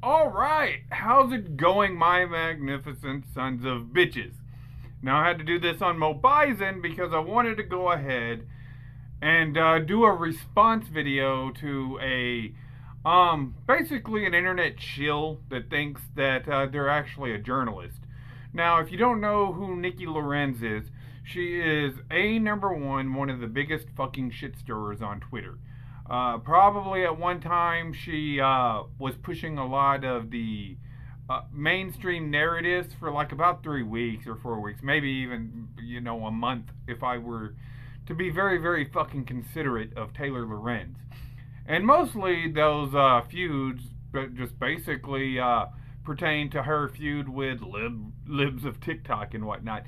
Alright, how's it going, my magnificent sons of bitches? Now, I had to do this on Mobizen because I wanted to go ahead and do a response video to basically an internet shill that thinks that they're actually a journalist. Now, if you don't know who Nikki Lorenz is, she is one of the biggest fucking shit stirrers on Twitter. Probably at one time she was pushing a lot of the mainstream narratives for like about 3 weeks or 4 weeks, maybe even, a month if I were to be very, very fucking considerate of Taylor Lorenz. And mostly those feuds just basically pertain to her feud with libs of TikTok and whatnot.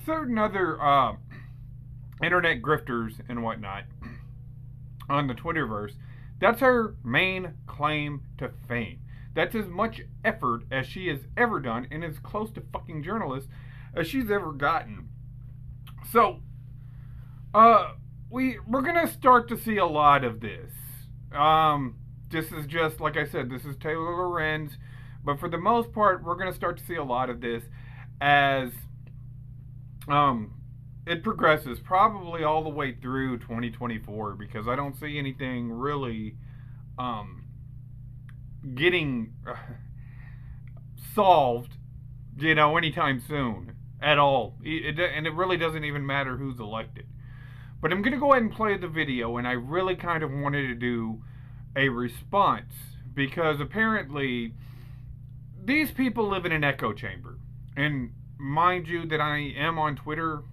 Certain other internet grifters and whatnot on the Twitterverse. That's her main claim to fame. That's as much effort as she has ever done and as close to fucking journalist as she's ever gotten. So, we're gonna start to see a lot of this. This is just, like I said, this is Taylor Lorenz, but for the most part, we're gonna start to see a lot of this as, it progresses, probably all the way through 2024, because I don't see anything really, getting solved, anytime soon at all. And it really doesn't even matter who's elected. But I'm going to go ahead and play the video, and I really kind of wanted to do a response because apparently these people live in an echo chamber. And mind you that I am on Twitter.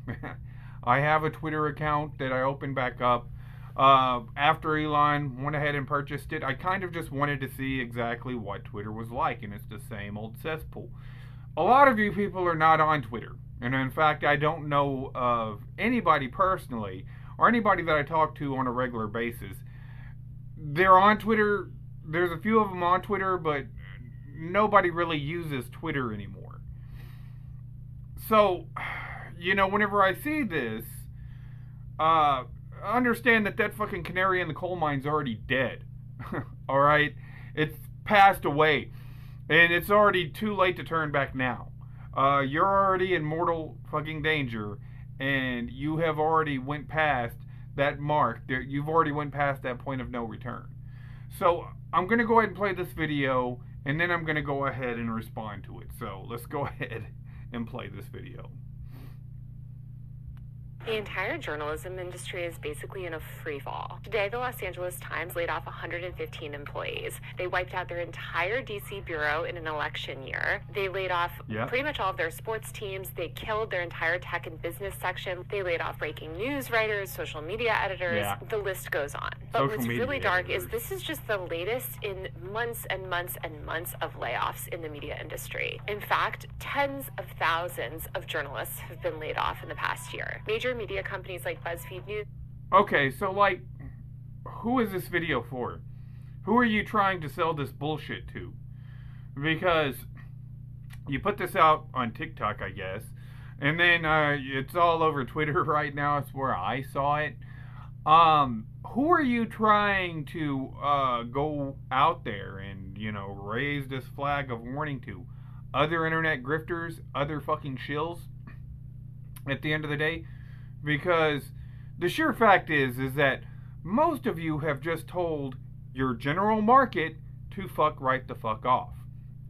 I have a Twitter account that I opened back up after Elon went ahead and purchased it. I kind of just wanted to see exactly what Twitter was like, and it's the same old cesspool. A lot of you people are not on Twitter, and in fact I don't know of anybody personally or anybody that I talk to on a regular basis. They're on Twitter. There's a few of them on Twitter, but nobody really uses Twitter anymore. So, whenever I see this, understand that fucking canary in the coal mine's already dead. Alright? It's passed away. And it's already too late to turn back now. You're already in mortal fucking danger, and you have already went past that mark. You've already went past that point of no return. So, I'm going to go ahead and play this video, and then I'm going to go ahead and respond to it. So, let's go ahead and play this video. The entire journalism industry is basically in a free fall. Today, the Los Angeles Times laid off 115 employees. They wiped out their entire DC bureau in an election year. They laid off pretty much all of their sports teams. They killed their entire tech and business section. They laid off breaking news writers, social media editors. The list goes on. But what's really dark is this is just the latest in months and months and months of layoffs in the media industry. In fact, tens of thousands of journalists have been laid off in the past year. Major media companies like BuzzFeed News. Okay, so who is this video for? Who are you trying to sell this bullshit to? Because you put this out on TikTok, I guess, and then it's all over Twitter right now. It's where I saw it. Who are you trying to go out there and, raise this flag of warning to? Other internet grifters? Other fucking shills? At the end of the day? Because the sheer fact is that most of you have just told your general market to fuck right the fuck off.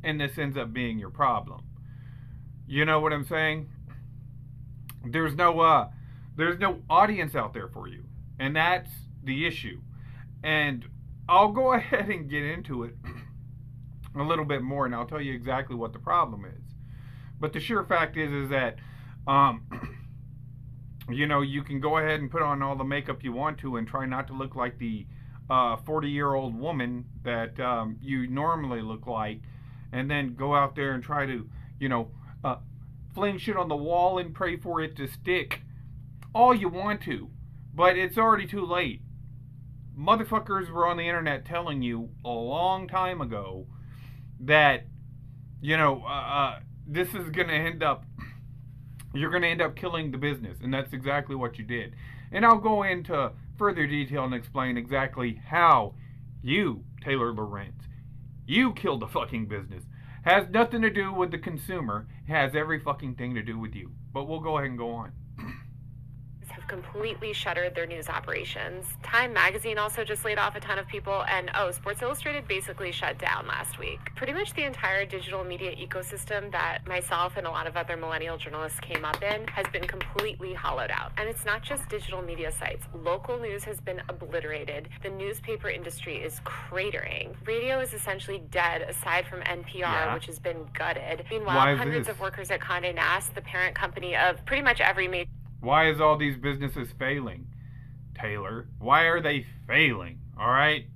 And this ends up being your problem. You know what I'm saying? There's no audience out there for you. And that's the issue. And I'll go ahead and get into it a little bit more, and I'll tell you exactly what the problem is. But the sheer fact is that you can go ahead and put on all the makeup you want to and try not to look like the 40-year-old woman that you normally look like, and then go out there and try to, fling shit on the wall and pray for it to stick all you want to. But it's already too late. Motherfuckers were on the internet telling you a long time ago that, this is going to end up, you're going to end up killing the business. And that's exactly what you did. And I'll go into further detail and explain exactly how you, Taylor Lorenz, You killed the fucking business. Has nothing to do with the consumer. Has every fucking thing to do with you. But we'll go ahead and go on. Have completely shuttered their news operations. Time magazine also just laid off a ton of people, and Sports Illustrated basically shut down last week. Pretty much the entire digital media ecosystem that myself and a lot of other millennial journalists came up in has been completely hollowed out. And it's not just digital media sites. Local news has been obliterated. The newspaper industry is cratering. Radio is essentially dead aside from NPR, which has been gutted. Meanwhile, hundreds of workers at Condé Nast, the parent company of pretty much every major... Why is all these businesses failing, Taylor? Why are they failing, all right?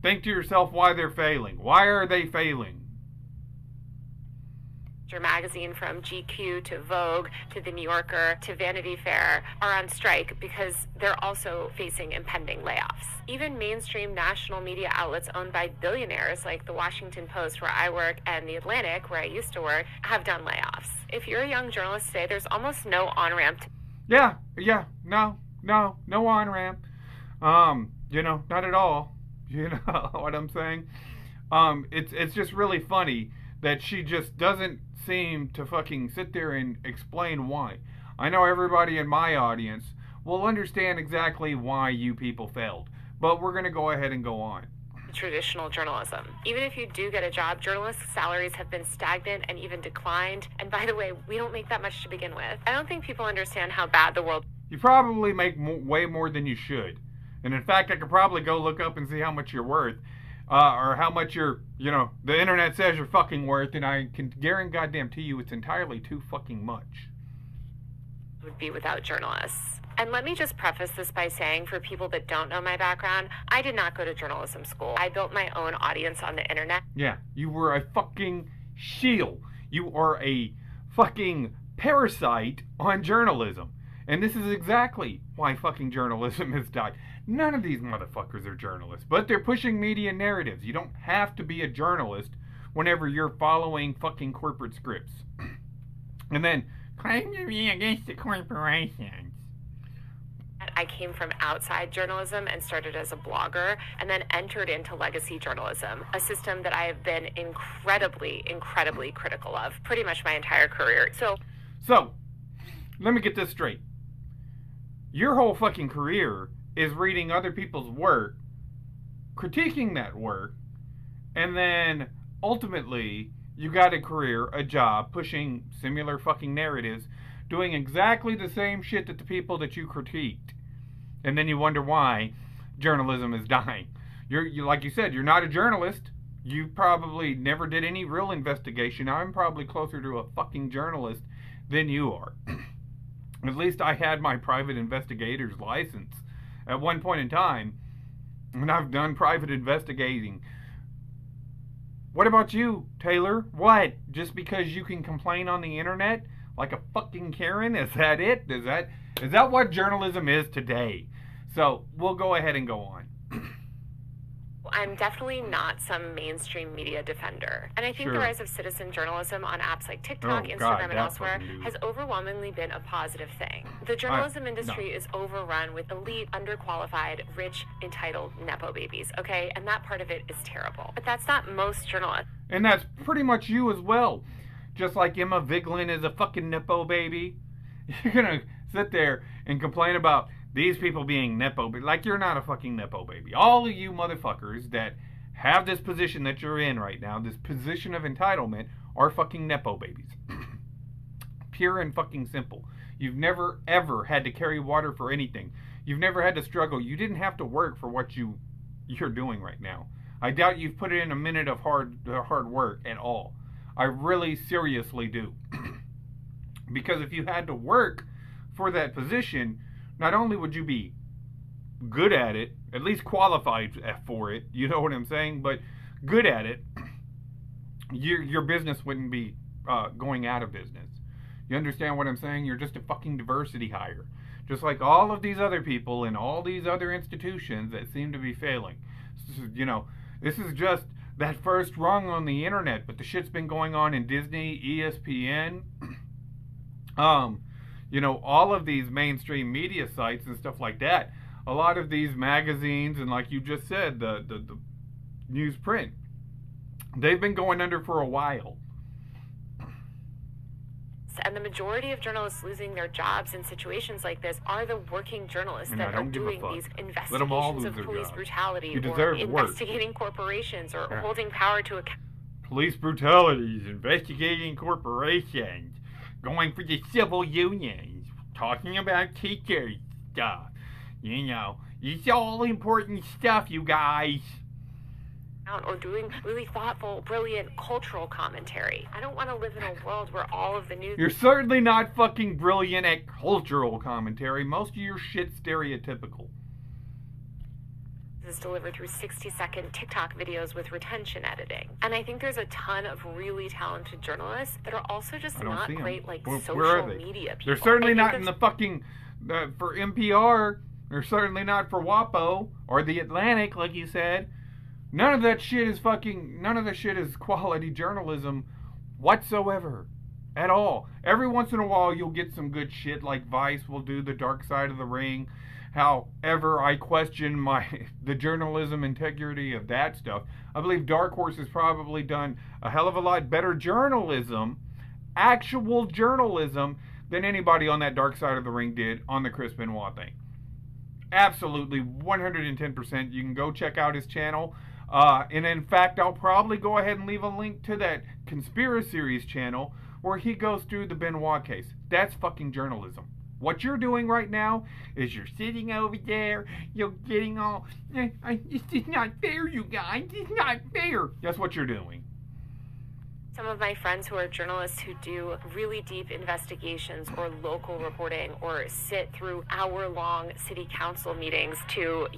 Think to yourself why they're failing. Why are they failing? Magazine from GQ to Vogue to The New Yorker to Vanity Fair are on strike because they're also facing impending layoffs. Even mainstream national media outlets owned by billionaires like the Washington Post, where I work, and The Atlantic, where I used to work, have done layoffs. If you're a young journalist today, there's almost no on-ramp. No on-ramp. Not at all. You know what I'm saying? It's just really funny that she just doesn't seem to fucking sit there and explain why. I know everybody in my audience will understand exactly why you people failed, but we're going to go ahead and go on. Traditional journalism. Even if you do get a job, journalists' salaries have been stagnant and even declined. And by the way, we don't make that much to begin with. I don't think people understand how bad the world... You probably make way more than you should. And in fact, I could probably go look up and see how much you're worth. Or how much the internet says you're fucking worth, and I can guarantee you it's entirely too fucking much. Would be without journalists. And let me just preface this by saying, for people that don't know my background, I did not go to journalism school. I built my own audience on the internet. Yeah, you were a fucking shield. You are a fucking parasite on journalism. And this is exactly why fucking journalism has died. None of these motherfuckers are journalists, but they're pushing media narratives. You don't have to be a journalist whenever you're following fucking corporate scripts. And then claim to be against the corporations. I came from outside journalism and started as a blogger, and then entered into legacy journalism, a system that I have been incredibly critical of pretty much my entire career. So, let me get this straight. Your whole fucking career is reading other people's work, critiquing that work, and then ultimately you got a career, a job, pushing similar fucking narratives, doing exactly the same shit that the people that you critiqued. And then you wonder why journalism is dying. You like you said, you're not a journalist. You probably never did any real investigation. I'm probably closer to a fucking journalist than you are. At least I had my private investigator's license at one point in time, and I've done private investigating. What about you, Taylor? What? Just because you can complain on the internet like a fucking Karen? Is that it? Is that what journalism is today? So we'll go ahead and go on. I'm definitely not some mainstream media defender. And I think the rise of citizen journalism on apps like TikTok, Instagram, and elsewhere has overwhelmingly been a positive thing. The journalism industry is overrun with elite, underqualified, rich, entitled Nepo babies, okay? And that part of it is terrible. But that's not most journalists. And that's pretty much you as well. Just like Emma Vigeland is a fucking Nepo baby. You're gonna sit there and complain about these people being Nepo baby. Like you're not a fucking Nepo baby. All of you motherfuckers that have this position that you're in right now, this position of entitlement, are fucking Nepo babies. Pure and fucking simple. You've never ever had to carry water for anything. You've never had to struggle. You didn't have to work for what you're doing right now. I doubt you've put in a minute of hard work at all. I really seriously do. Because if you had to work for that position, not only would you be good at it, at least qualified for it, you know what I'm saying, but good at it, your business wouldn't be going out of business. You understand what I'm saying? You're just a fucking diversity hire. Just like all of these other people in all these other institutions that seem to be failing. This is just that first rung on the internet, but the shit's been going on in Disney, ESPN, all of these mainstream media sites and stuff like that. A lot of these magazines, and like you just said, the newsprint. They've been going under for a while. And the majority of journalists losing their jobs in situations like this are the working journalists that are doing these investigations of police brutality or investigating corporations or holding power to account. Police brutalities, investigating corporations, going for the civil unions, talking about teachers stuff. You know, it's all important stuff, you guys. Or doing really thoughtful, brilliant cultural commentary. I don't want to live in a world where all of the news... You're certainly not fucking brilliant at cultural commentary. Most of your shit's stereotypical. ...is delivered through 60-second TikTok videos with retention editing. And I think there's a ton of really talented journalists that are also just not great, like, social media people. They're certainly not in the fucking... for NPR. They're certainly not for WAPO or The Atlantic, like you said. None of that shit is quality journalism whatsoever. At all. Every once in a while you'll get some good shit, like Vice will do The Dark Side of the Ring. However, I question the journalism integrity of that stuff. I believe Dark Horse has probably done a hell of a lot better journalism, actual journalism, than anybody on that Dark Side of the Ring did on the Chris Benoit thing. Absolutely, 110%. You can go check out his channel. And in fact, I'll probably go ahead and leave a link to that Conspiracy Series channel where he goes through the Benoit case. That's fucking journalism. What you're doing right now is you're sitting over there, you're getting all, it's just not fair, you guys, it's not fair. That's what you're doing. Some of my friends who are journalists who do really deep investigations or local reporting or sit through hour-long city council meetings to...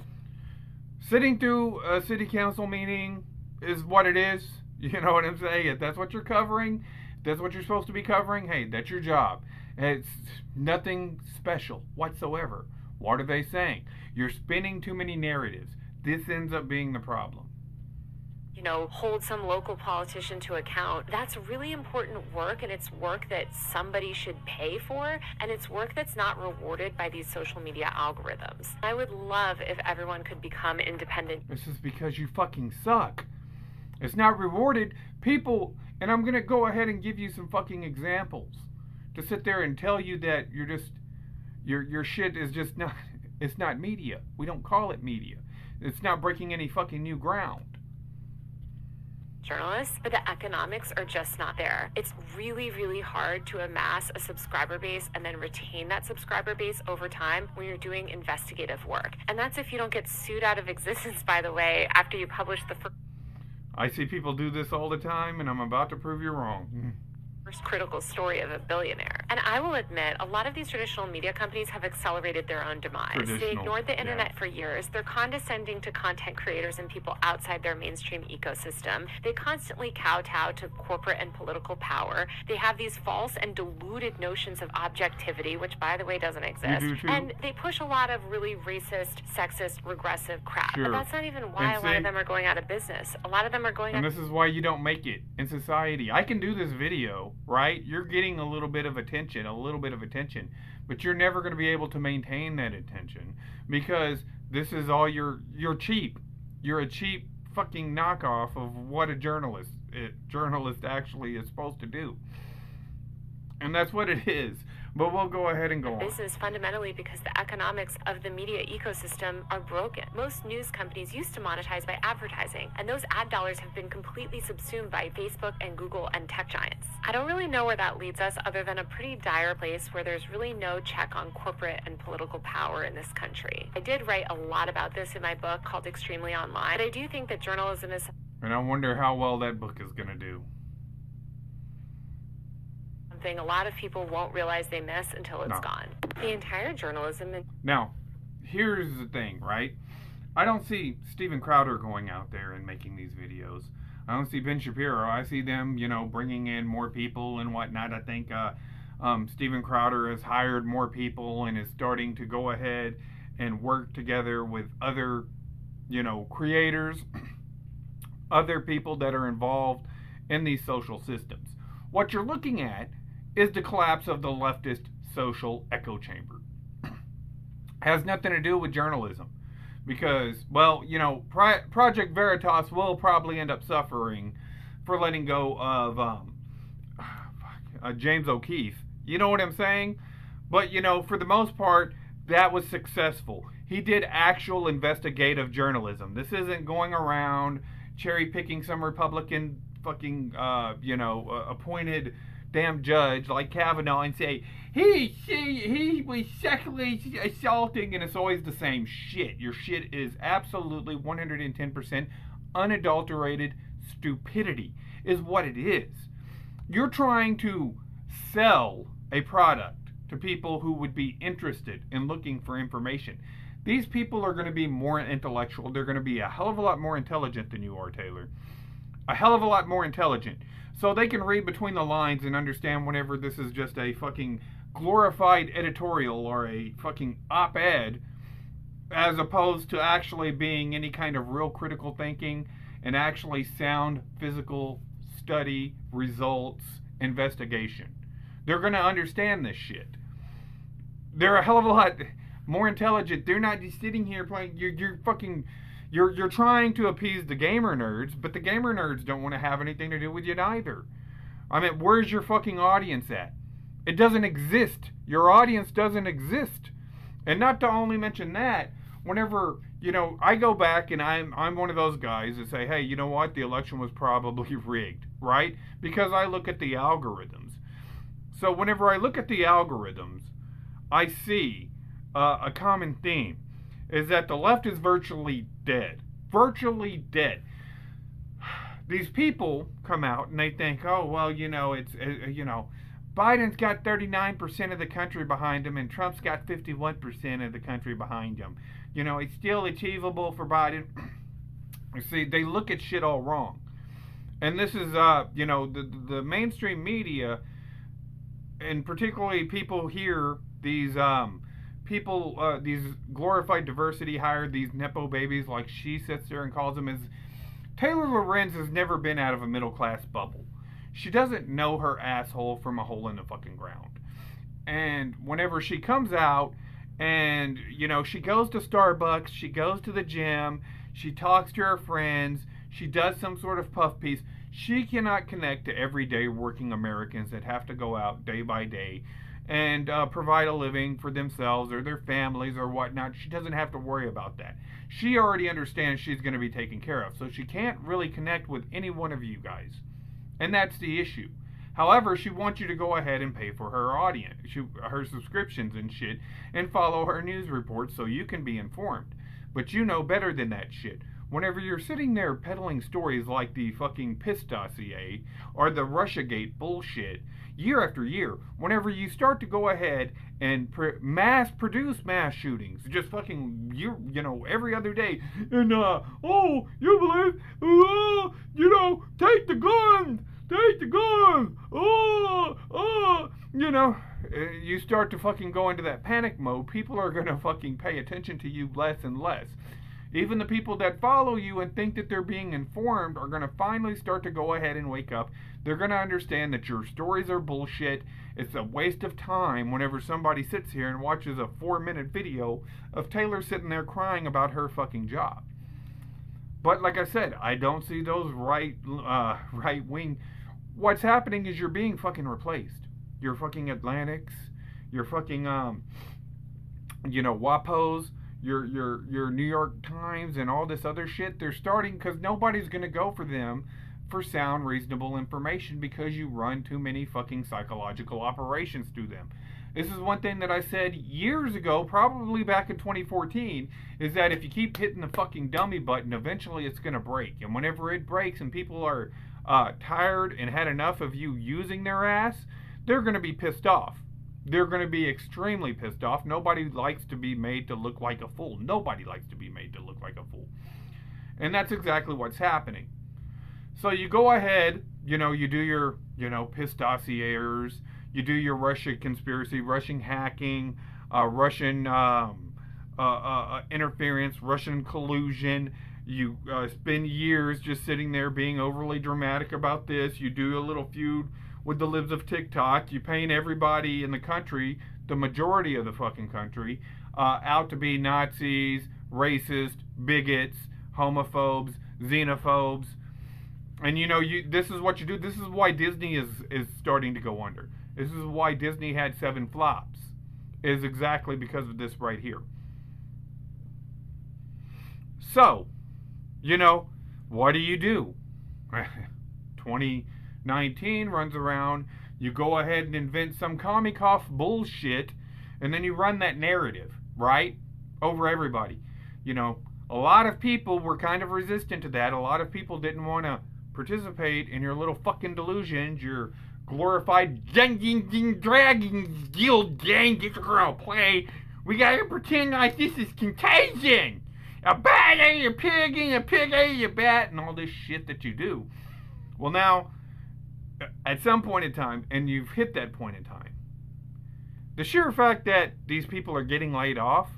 Sitting through a city council meeting is what it is. You know what I'm saying? If that's what you're covering, if that's what you're supposed to be covering, hey, that's your job. It's nothing special whatsoever. What are they saying? You're spinning too many narratives. This ends up being the problem. You know, hold some local politician to account. That's really important work, and it's work that somebody should pay for, and it's work that's not rewarded by these social media algorithms. I would love if everyone could become independent. This is because you fucking suck. It's not rewarded. People, and I'm going to go ahead and give you some fucking examples to sit there and tell you that you're just, your shit is just not, it's not media. We don't call it media. It's not breaking any fucking new ground. Journalists, but the economics are just not there. It's really, really hard to amass a subscriber base and then retain that subscriber base over time when you're doing investigative work. And that's if you don't get sued out of existence, by the way, after you publish the first... I see people do this all the time, and I'm about to prove you wrong. Critical story of a billionaire. And I will admit, a lot of these traditional media companies have accelerated their own demise. They ignored the internet for years. They're condescending to content creators and people outside their mainstream ecosystem. They constantly kowtow to corporate and political power. They have these false and deluded notions of objectivity, which, by the way, doesn't exist. And they push a lot of really racist, sexist, regressive crap. But that's not even why a lot of them are going out of business. A lot of them are going out... And this is why you don't make it in society. I can do this video, right? You're getting a little bit of attention, but you're never going to be able to maintain that attention because this is all you're cheap. You're a cheap fucking knockoff of what a journalist actually is supposed to do. And that's what it is. But we'll go ahead and go on. Business fundamentally because the economics of the media ecosystem are broken. Most news companies used to monetize by advertising, and those ad dollars have been completely subsumed by Facebook and Google and tech giants. I don't really know where that leads us other than a pretty dire place where there's really no check on corporate and political power in this country. I did write a lot about this in my book called Extremely Online, but I do think that journalism is... And I wonder how well that book is going to do. A lot of people won't realize they miss until it's gone. The entire journalism... Now, here's the thing, right? I don't see Steven Crowder going out there and making these videos. I don't see Ben Shapiro. I see them, you know, bringing in more people and whatnot. I think Steven Crowder has hired more people and is starting to go ahead and work together with other, you know, creators, other people that are involved in these social systems. What you're looking at is the collapse of the leftist social echo chamber. Has nothing to do with journalism. because, well, you know, Project Veritas will probably end up suffering for letting go of James O'Keefe. You know what I'm saying? But, you know, for the most part, that was successful. He did actual investigative journalism. This isn't going around cherry picking some Republican fucking, appointed damn judge like Kavanaugh and say, he was sexually assaulting, and it's always the same shit. Your shit is absolutely 110% unadulterated stupidity, is what it is. You're trying to sell a product to people who would be interested in looking for information. These people are going to be more intellectual. They're going to be a hell of a lot more intelligent than you are, Taylor. A hell of a lot more intelligent. So they can read between the lines and understand whenever this is just a fucking glorified editorial or a fucking op-ed, as opposed to actually being any kind of real critical thinking and actually sound physical study, results, investigation. They're going to understand this shit. They're a hell of a lot more intelligent. They're not just sitting here playing. You're trying to appease the gamer nerds, but the gamer nerds don't want to have anything to do with you either. I mean, where's your fucking audience at? It doesn't exist. Your audience doesn't exist. And not to only mention that, whenever, you know, I go back and I'm one of those guys that say, hey, you know what? The election was probably rigged, right? Because I look at the algorithms. So whenever I look at the algorithms, I see a common theme, is that the left is virtually dead. Virtually dead. These people come out and they think, oh, well, you know, Biden's got 39% of the country behind him and Trump's got 51% of the country behind him. You know, it's still achievable for Biden. You see, they look at shit all wrong. And this is, the mainstream media, and particularly people here, these these glorified diversity hired, these Nepo babies, like she sits there and calls them, as Taylor Lorenz has never been out of a middle class bubble. She doesn't know her asshole from a hole in the fucking ground. And whenever she comes out and, you know, she goes to Starbucks, she goes to the gym, she talks to her friends, she does some sort of puff piece, she cannot connect to everyday working Americans that have to go out day by day and provide a living for themselves or their families or whatnot. She doesn't have to worry about that. She already understands she's going to be taken care of, so she can't really connect with any one of you guys. And that's the issue. However, she wants you to go ahead and pay for her audience, her subscriptions and shit, and follow her news reports so you can be informed. But you know better than that shit. Whenever you're sitting there peddling stories like the fucking Piss dossier or the Russiagate bullshit, year after year, whenever you start to go ahead and mass produce mass shootings, just fucking, you know, every other day, and, oh, you believe, take the gun, you know, you start to fucking go into that panic mode, people are gonna fucking pay attention to you less and less. Even the people that follow you and think that they're being informed are going to finally start to go ahead and wake up. They're going to understand that your stories are bullshit. It's a waste of time whenever somebody sits here and watches a 4-minute video of Taylor sitting there crying about her fucking job. But like I said, I don't see those right wing. What's happening is you're being fucking replaced. Your fucking Atlantics, your fucking WAPOs, your New York Times and all this other shit, they're starting, because nobody's going to go for them for sound, reasonable information because you run too many fucking psychological operations through them. This is one thing that I said years ago, probably back in 2014, is that if you keep hitting the fucking dummy button, eventually it's going to break. And whenever it breaks and people are tired and had enough of you using their ass, they're going to be pissed off. They're going to be extremely pissed off. Nobody likes to be made to look like a fool. Nobody likes to be made to look like a fool. And that's exactly what's happening. So you go ahead, you do your, piss dossiers, you do your Russia conspiracy, Russian hacking, Russian interference, Russian collusion. You spend years just sitting there being overly dramatic about this. You do a little feud with the libs of TikTok. You paint everybody in the country, the majority of the fucking country, out to be Nazis, racist, bigots, homophobes, xenophobes. And this is what you do. This is why Disney is starting to go under. This is why Disney had 7 flops. Is exactly because of this right here. So, what do you do? 2019 runs around, you go ahead and invent some comic-off bullshit, and then you run that narrative, right? Over everybody. A lot of people were kind of resistant to that. A lot of people didn't want to participate in your little fucking delusions, your glorified Dragon Guild gang get girl play. We gotta pretend like this is Contagion. A bat ate a pig and a pig ate a bat and all this shit that you do. Well, now, at some point in time, and you've hit that point in time, the sheer fact that these people are getting laid off,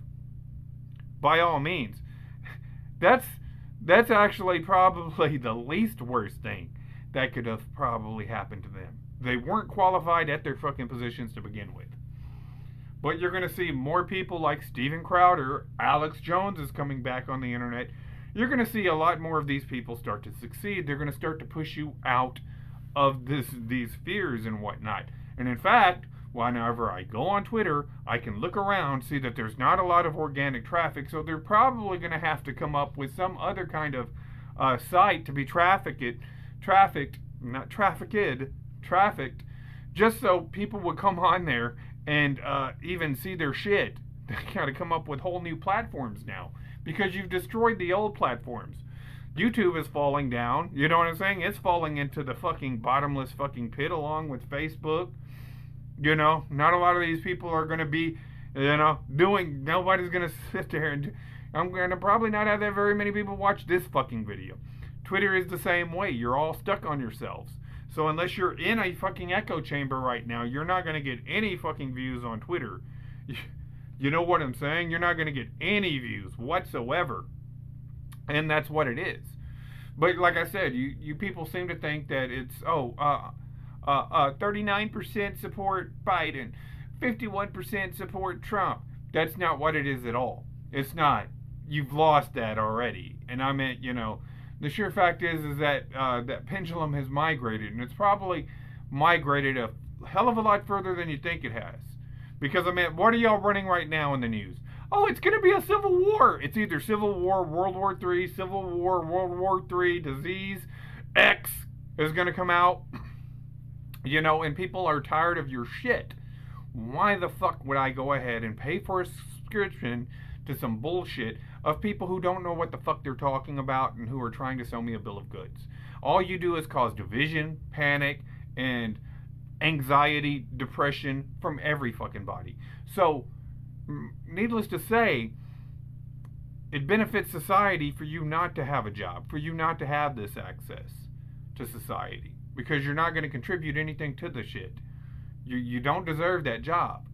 by all means, that's actually probably the least worst thing that could have probably happened to them. They weren't qualified at their fucking positions to begin with. But you're going to see more people like Steven Crowder, Alex Jones is coming back on the internet. You're going to see a lot more of these people start to succeed. They're going to start to push you out of these fears and whatnot. And in fact, whenever I go on Twitter, I can look around, see that there's not a lot of organic traffic, so they're probably going to have to come up with some other kind of site to be trafficked, just so people would come on there and even see their shit. They got to come up with whole new platforms now because you've destroyed the old platforms. YouTube is falling down. You know what I'm saying? It's falling into the fucking bottomless fucking pit along with Facebook. Not a lot of these people are going to be, nobody's going to sit there and I'm going to probably not have that very many people watch this fucking video. Twitter is the same way. You're all stuck on yourselves. So unless you're in a fucking echo chamber right now, you're not going to get any fucking views on Twitter. You know what I'm saying? You're not going to get any views whatsoever. And that's what it is. But like I said, you people seem to think that it's, 39% support Biden, 51% support Trump. That's not what it is at all. It's not. You've lost that already. And I meant, the sheer fact is that that pendulum has migrated, and it's probably migrated a hell of a lot further than you think it has. Because, what are y'all running right now in the news? Oh, it's going to be a civil war. It's either Civil War, World War III, Civil War, World War III, disease X is going to come out. And people are tired of your shit. Why the fuck would I go ahead and pay for a subscription to some bullshit of people who don't know what the fuck they're talking about and who are trying to sell me a bill of goods? All you do is cause division, panic, and anxiety, depression from every fucking body. So, needless to say, it benefits society for you not to have a job, for you not to have this access to society. Because you're not going to contribute anything to the shit. You don't deserve that job.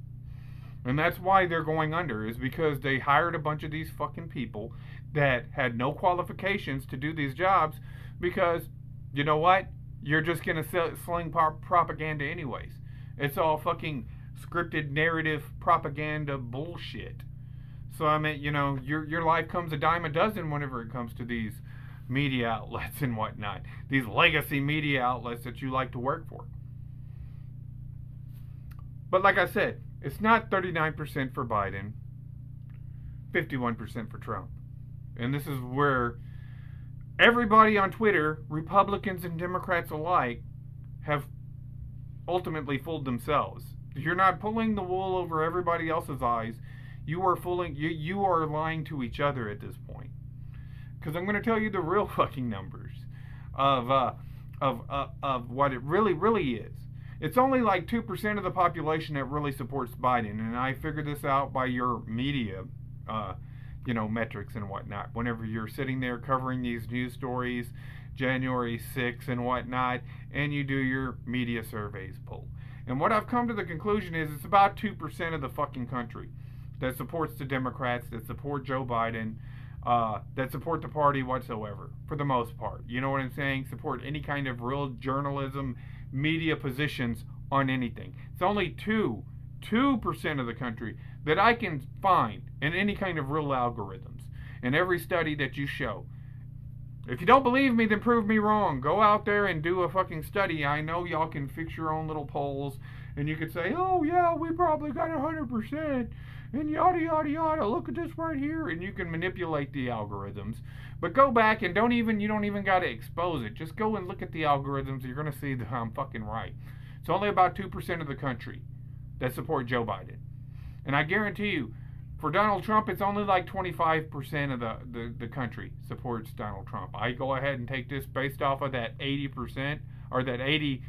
And that's why they're going under, is because they hired a bunch of these fucking people that had no qualifications to do these jobs because, you know what? You're just going to sling propaganda anyways. It's all fucking scripted narrative propaganda bullshit. So, your life comes a dime a dozen whenever it comes to these media outlets and whatnot. These legacy media outlets that you like to work for. But like I said, it's not 39% for Biden, 51% for Trump. And this is where everybody on Twitter, Republicans and Democrats alike, have ultimately fooled themselves. You're not pulling the wool over everybody else's eyes. You are lying to each other at this point. Because I'm going to tell you the real fucking numbers of what it really is. It's only like 2% of the population that really supports Biden, and I figured this out by your media, metrics and whatnot. Whenever you're sitting there covering these news stories, January 6th and whatnot, and you do your media surveys poll. And what I've come to the conclusion is it's about 2% of the fucking country that supports the Democrats, that support Joe Biden, that support the party whatsoever, for the most part. You know what I'm saying? Support any kind of real journalism, media positions on anything. It's only 2% of the country that I can find in any kind of real algorithms. in every study that you show. If you don't believe me, then prove me wrong. Go out there and do a fucking study. I know y'all can fix your own little polls, and you could say, oh yeah, we probably got 100%, and yada yada yada. Look at this right here, and you can manipulate the algorithms. But go back and you don't even got to expose it. Just go and look at the algorithms. You're gonna see that I'm fucking right. It's only about 2% of the country that support Joe Biden, and I guarantee you, for Donald Trump, it's only like 25% of the country supports Donald Trump. I go ahead and take this based off of that 80%, or that 80,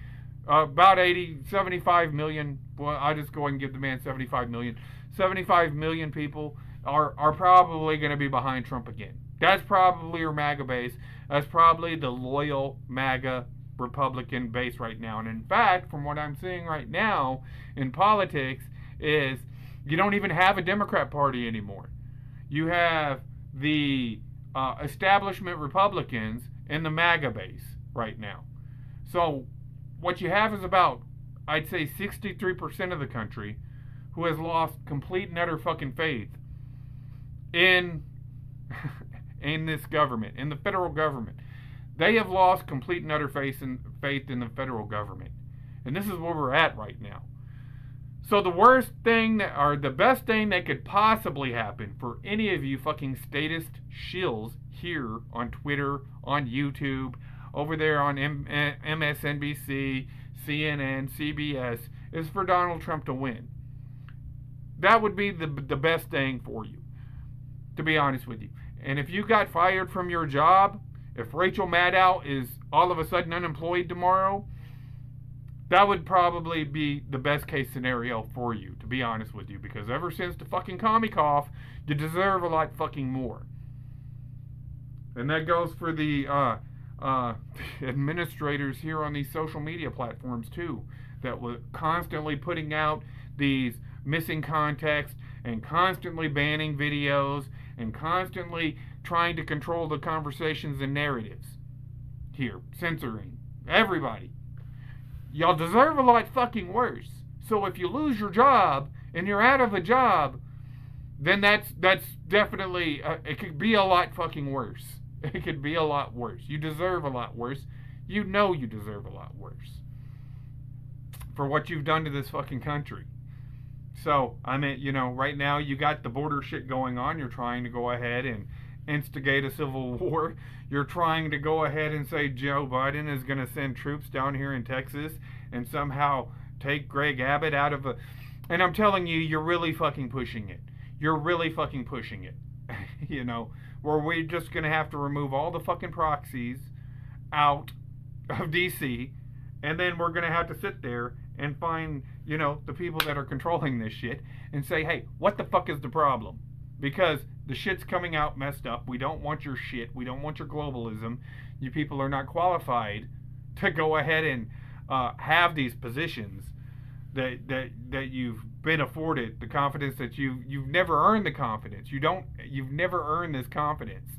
about 75 million. Well, I'll just go ahead and give the man 75 million. 75 million people are probably going to be behind Trump again. That's probably your MAGA base. That's probably the loyal MAGA Republican base right now. And in fact, from what I'm seeing right now in politics is, you don't even have a Democrat Party anymore. You have the establishment Republicans and the MAGA base right now. So what you have is about, I'd say, 63% of the country who has lost complete and utter fucking faith in this government, in the federal government. They have lost complete and utter faith in the federal government. And this is where we're at right now. So the worst thing, or the best thing that could possibly happen for any of you fucking statist shills here on Twitter, on YouTube, over there on MSNBC, CNN, CBS, is for Donald Trump to win. That would be the best thing for you, to be honest with you. And if you got fired from your job, if Rachel Maddow is all of a sudden unemployed tomorrow, that would probably be the best case scenario for you, to be honest with you, because ever since the fucking commie cough, you deserve a lot fucking more. And that goes for the administrators here on these social media platforms too, that were constantly putting out these missing context and constantly banning videos and constantly trying to control the conversations and narratives here, censoring everybody. Y'all deserve a lot fucking worse. So if you lose your job and you're out of a job, then that's definitely, it could be a lot fucking worse. It could be a lot worse. You deserve a lot worse. You know you deserve a lot worse for what you've done to this fucking country. So, I mean, you know, right now you got the border shit going on. You're trying to go ahead and instigate a civil war. You're trying to go ahead and say Joe Biden is going to send troops down here in Texas and somehow take Greg Abbott out of a... And I'm telling you, you're really fucking pushing it. You're really fucking pushing it. You know, where we're just going to have to remove all the fucking proxies out of DC, and then we're going to have to sit there and find, you know, the people that are controlling this shit and say, hey, what the fuck is the problem? Because the shit's coming out messed up. We don't want your shit. We don't want your globalism. You people are not qualified to go ahead and have these positions that you've been afforded, the confidence that you've never earned the confidence. You've never earned this confidence.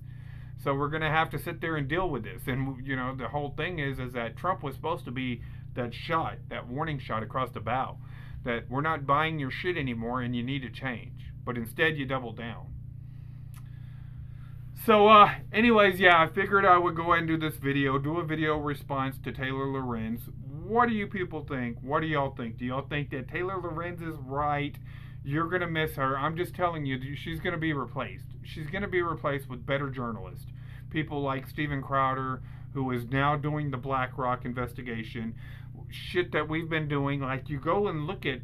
So we're going to have to sit there and deal with this. And, you know, the whole thing is that Trump was supposed to be that shot, that warning shot across the bow, that we're not buying your shit anymore and you need to change. But instead you double down. So, anyways, yeah, I figured I would go ahead and do this video, do a video response to Taylor Lorenz. What do you people think? What do y'all think? Do y'all think that Taylor Lorenz is right? You're going to miss her. I'm just telling you, she's going to be replaced. She's going to be replaced with better journalists. People like Steven Crowder, who is now doing the BlackRock investigation. Shit that we've been doing. Like, you go and look at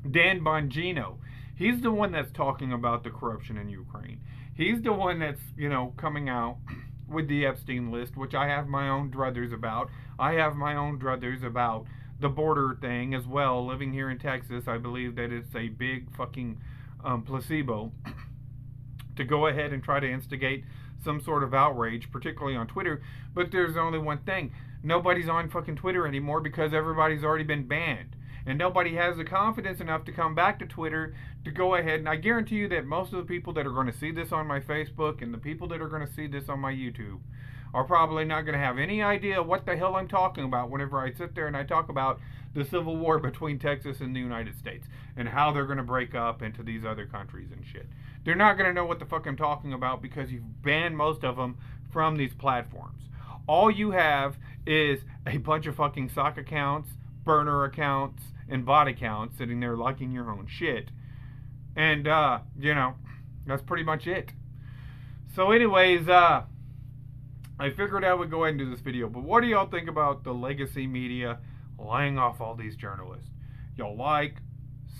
Dan Bongino. He's the one that's talking about the corruption in Ukraine. He's the one that's, you know, coming out with the Epstein list, which I have my own druthers about. I have my own druthers about the border thing as well. Living here in Texas, I believe that it's a big fucking placebo to go ahead and try to instigate some sort of outrage, particularly on Twitter. But there's only one thing. Nobody's on fucking Twitter anymore because everybody's already been banned. And nobody has the confidence enough to come back to Twitter to go ahead. And I guarantee you that most of the people that are going to see this on my Facebook and the people that are going to see this on my YouTube are probably not going to have any idea what the hell I'm talking about whenever I sit there and I talk about the civil war between Texas and the United States and how they're going to break up into these other countries and shit. they're not going to know what the fuck I'm talking about because you've banned most of them from these platforms. All you have is a bunch of fucking sock accounts, burner accounts, and bot accounts sitting there liking your own shit. And, you know, that's pretty much it. So anyways, I figured I would go ahead and do this video. But what do y'all think about the legacy media laying off all these journalists? Y'all like,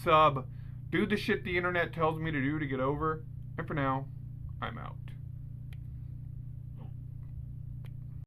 sub, do the shit the internet tells me to do to get over. And for now, I'm out.